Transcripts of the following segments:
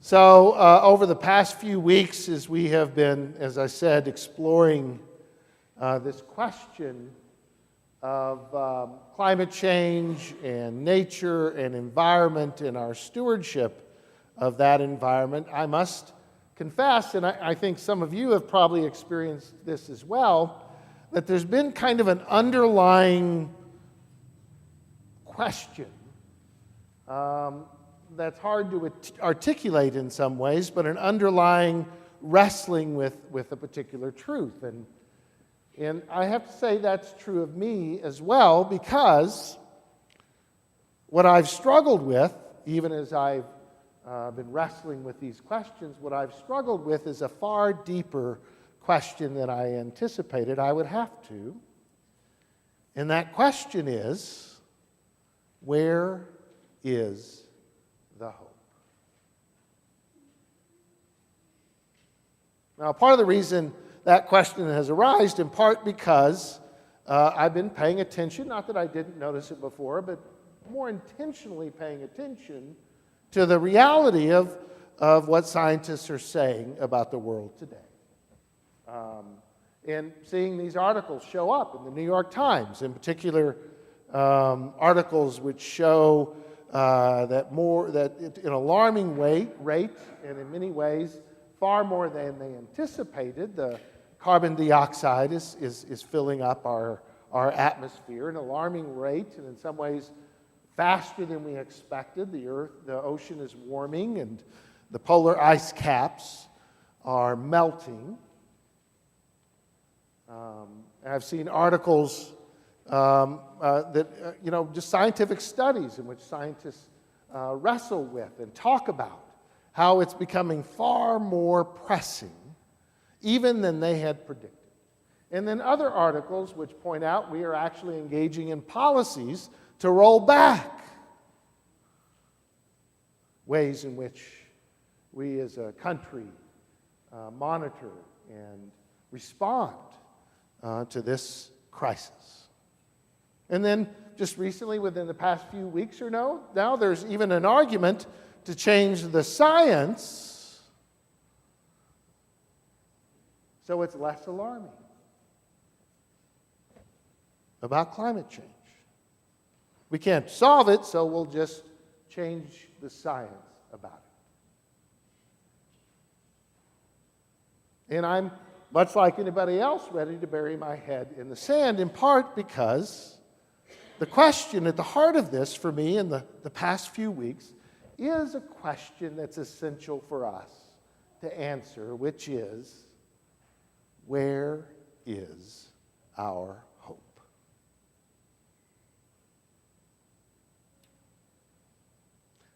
So over the past few weeks, as we have been, as I said, exploring this question of climate change and nature and environment and our stewardship of that environment, I must confess, and I think some of you have probably experienced this as well, that there's been kind of an underlying question that's hard to articulate in some ways, but an underlying wrestling with a particular truth. And I have to say that's true of me as well, because what I've struggled with, even as I've been wrestling with these questions, what I've struggled with is a far deeper question than I anticipated I would have to. And that question is, where is the hope? Now, part of the reason that question has arisen, in part because I've been paying attention, not that I didn't notice it before, but more intentionally paying attention to the reality of what scientists are saying about the world today. And seeing these articles show up in the New York Times, in particular articles which show that in an alarming rate, and in many ways far more than they anticipated, the carbon dioxide is filling up our atmosphere at an alarming rate, and in some ways faster than we expected. The ocean is warming, and the polar ice caps are melting. I've seen articles just scientific studies in which scientists wrestle with and talk about how it's becoming far more pressing even than they had predicted. And then other articles which point out we are actually engaging in policies to roll back ways in which we as a country monitor and respond to this crisis. And then just recently, within the past few weeks or now there's even an argument to change the science so it's less alarming about climate change. We can't solve it, so we'll just change the science about it. And I'm, much like anybody else, ready to bury my head in the sand, in part because the question at the heart of this for me in the past few weeks is a question that's essential for us to answer, which is, where is our hope?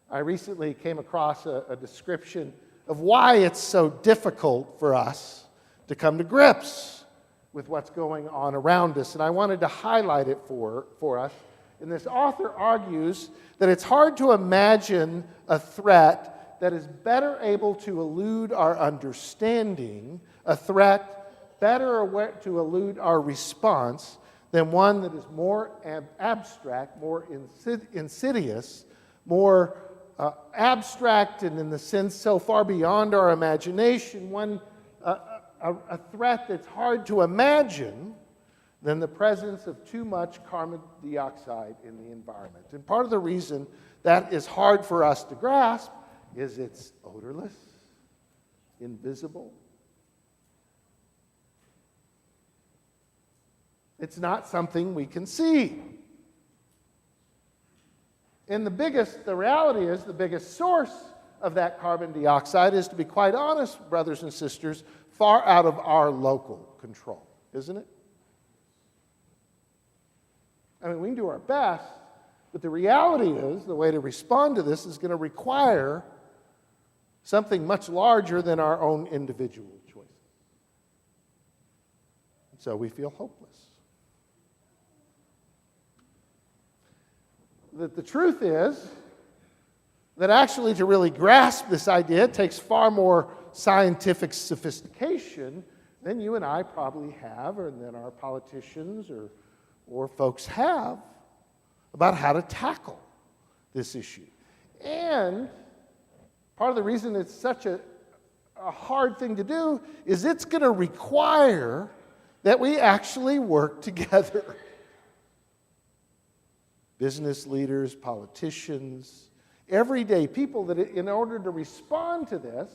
I recently came across a description of why it's so difficult for us to come to grips with what's going on around us, and I wanted to highlight it for us. And this author argues that it's hard to imagine a threat that is better able to elude our understanding, a threat better to elude our response, than one that is more abstract, more insidious, more abstract, and in the sense so far beyond our imagination, a threat that's hard to imagine than the presence of too much carbon dioxide in the environment. And part of the reason that is hard for us to grasp is it's odorless, invisible. It's not something we can see. And the reality is the biggest source of that carbon dioxide is, to be quite honest, brothers and sisters, far out of our local control, isn't it? I mean, we can do our best, but the reality is the way to respond to this is going to require something much larger than our own individual choices. And so we feel hopeless. The truth is that actually to really grasp this idea, it takes far more scientific sophistication than you and I probably have, or than our politicians or folks have, about how to tackle this issue. And Part of the reason it's such a hard thing to do is it's going to require that we actually work together. Business leaders, politicians, everyday people, that in order to respond to this,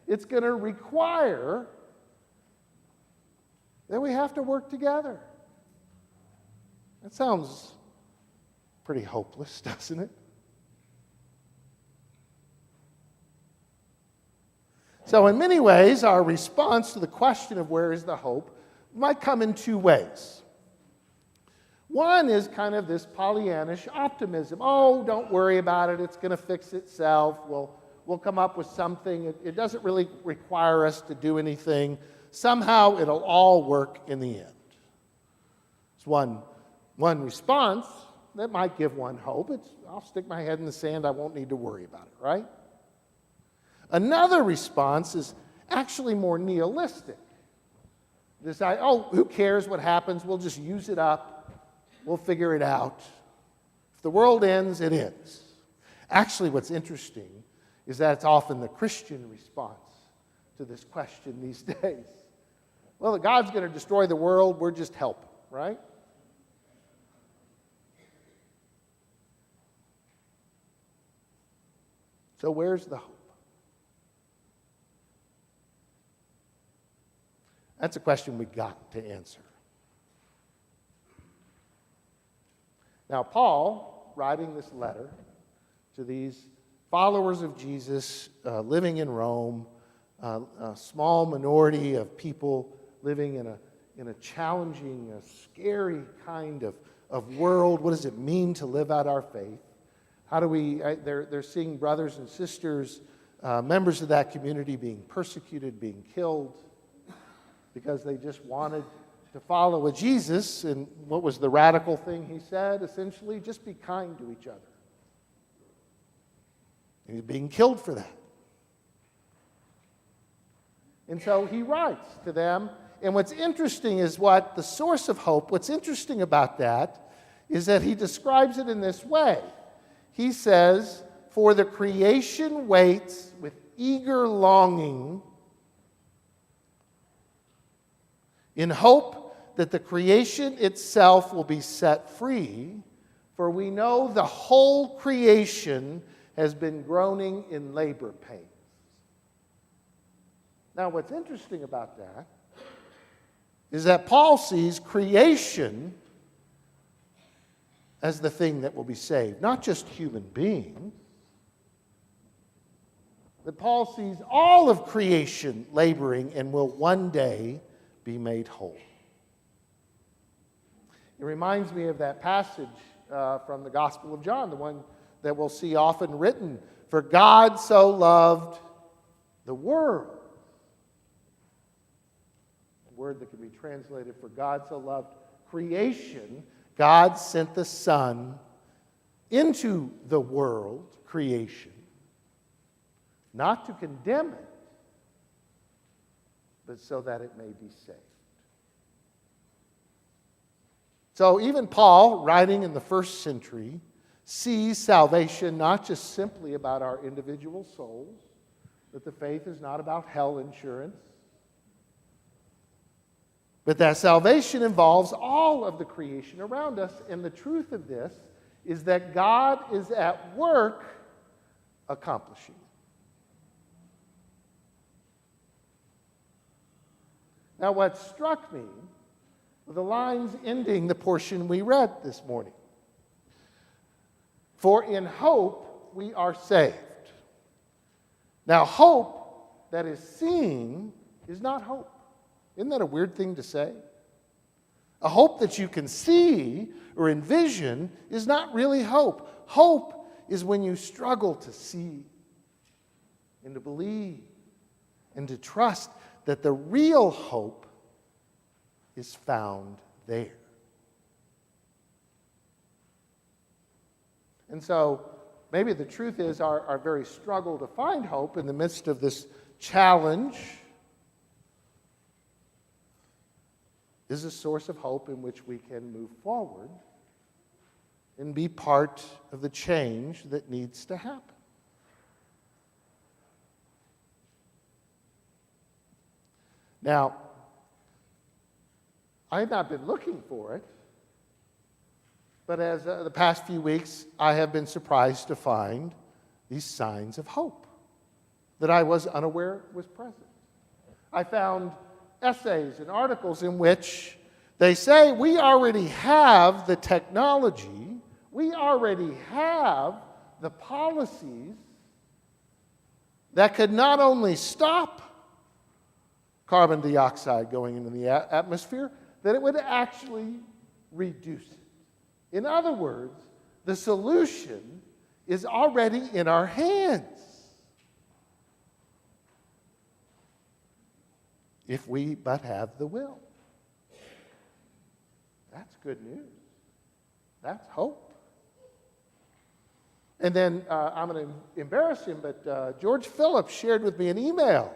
it's going to require that we have to work together. That sounds pretty hopeless, doesn't it? So in many ways, our response to the question of where is the hope might come in two ways. One is kind of this Pollyannish optimism. Oh, don't worry about it. It's going to fix itself. We'll come up with something. It doesn't really require us to do anything. Somehow it'll all work in the end. It's one response that might give one hope. I'll stick my head in the sand. I won't need to worry about it, right? Another response is actually more nihilistic. Who cares what happens? We'll just use it up. We'll figure it out. If the world ends, it ends. Actually, what's interesting is that it's often the Christian response to this question these days. Well, God's going to destroy the world. We're just helping, right? So where's the hope? That's a question we've got to answer. Now, Paul, writing this letter to these followers of Jesus living in Rome, a small minority of people living in a challenging, scary kind of world. What does it mean to live out our faith? How do we, they're seeing brothers and sisters, members of that community being persecuted, being killed, because they just wanted to follow a Jesus. And what was the radical thing he said? Essentially, just be kind to each other. And he's being killed for that. And so he writes to them. And what's interesting is the source of hope, what's interesting about that is that he describes it in this way. He says, "For the creation waits with eager longing in hope that the creation itself will be set free, for we know the whole creation has been groaning in labor pains." Now, what's interesting about that is that Paul sees creation as the thing that will be saved, not just human beings. That Paul sees all of creation laboring and will one day be made whole. It reminds me of that passage from the Gospel of John, the one that we'll see often written, "For God so loved the world." A word that can be translated, "For God so loved creation." God sent the Son into the world, creation, not to condemn it, but so that it may be saved. So even Paul, writing in the first century, sees salvation not just simply about our individual souls, that the faith is not about hell insurance, but that salvation involves all of the creation around us. And the truth of this is that God is at work accomplishing it. Now, what struck me were the lines ending the portion we read this morning. "For in hope we are saved." Now, hope that is seen is not hope. Isn't that a weird thing to say? A hope that you can see or envision is not really hope. Hope is when you struggle to see and to believe and to trust that the real hope is found there. And so maybe the truth is our very struggle to find hope in the midst of this challenge is a source of hope in which we can move forward and be part of the change that needs to happen. Now, I have not been looking for it, but as the past few weeks, I have been surprised to find these signs of hope that I was unaware was present. I found essays and articles in which they say we already have the technology, we already have the policies that could not only stop carbon dioxide going into the atmosphere, that it would actually reduce it. In other words, the solution is already in our hands if we but have the will. That's good news. That's hope. And then I'm going to embarrass him, but George Phillips shared with me an email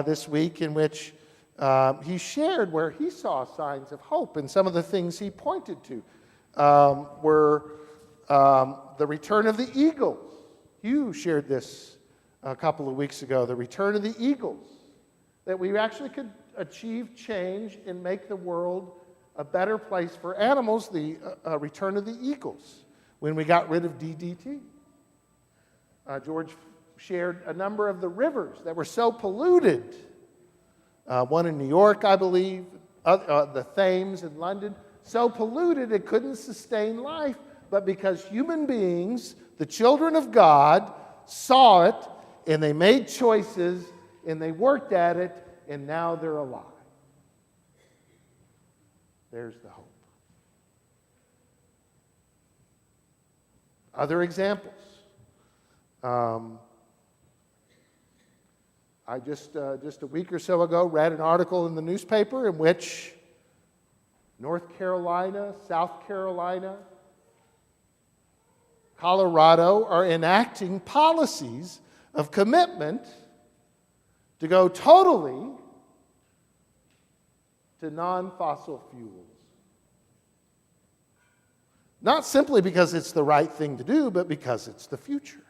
this week in which he shared where he saw signs of hope, and some of the things he pointed to were the return of the eagles. Hugh shared this a couple of weeks ago, the return of the eagles, that we actually could achieve change and make the world a better place for animals, the return of the eagles, when we got rid of DDT. George shared a number of the rivers that were so polluted, one in New York, I believe, the Thames in London, so polluted it couldn't sustain life, but because human beings, the children of God, saw it, and they made choices, and they worked at it, and now they're alive. There's the hope. Other examples. I just a week or so ago read an article in the newspaper in which North Carolina, South Carolina, Colorado are enacting policies of commitment to go totally to non-fossil fuels. Not simply because it's the right thing to do, but because it's the future.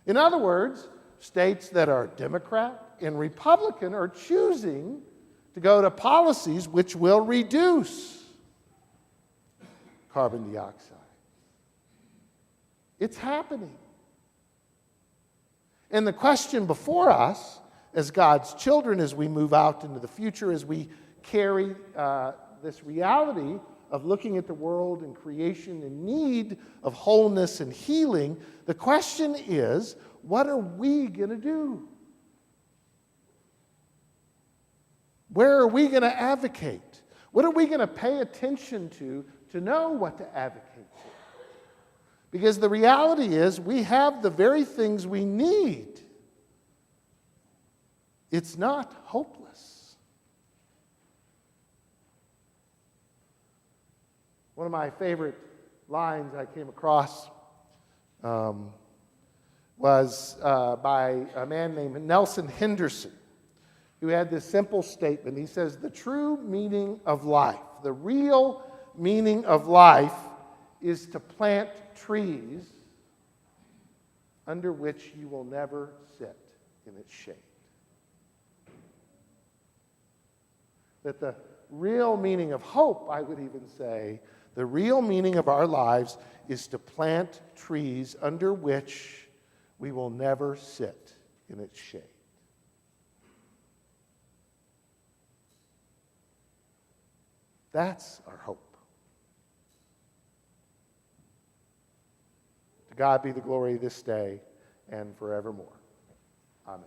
In other words, states that are Democrat and Republican are choosing to go to policies which will reduce carbon dioxide. It's happening. And the question before us, as God's children, as we move out into the future, as we carry this reality of looking at the world and creation in need of wholeness and healing, the question is, what are we going to do? Where are we going to advocate? What are we going to pay attention to know what to advocate for? Because the reality is we have the very things we need. It's not hopeless. One of my favorite lines I came across was by a man named Nelson Henderson, who had this simple statement. He says, the true meaning of life, the real meaning of life, is to plant trees under which you will never sit in its shade. That the real meaning of hope, I would even say, the real meaning of our lives is to plant trees under which we will never sit in its shade. That's our hope. To God be the glory this day and forevermore. Amen.